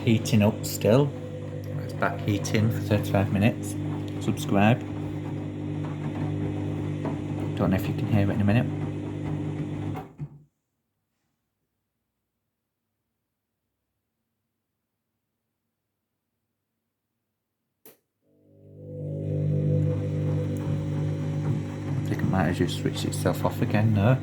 heating up still. It's back heating for 35 minutes. Subscribe. Don't know if you can hear it in a minute. I think it might have just switched itself off again now.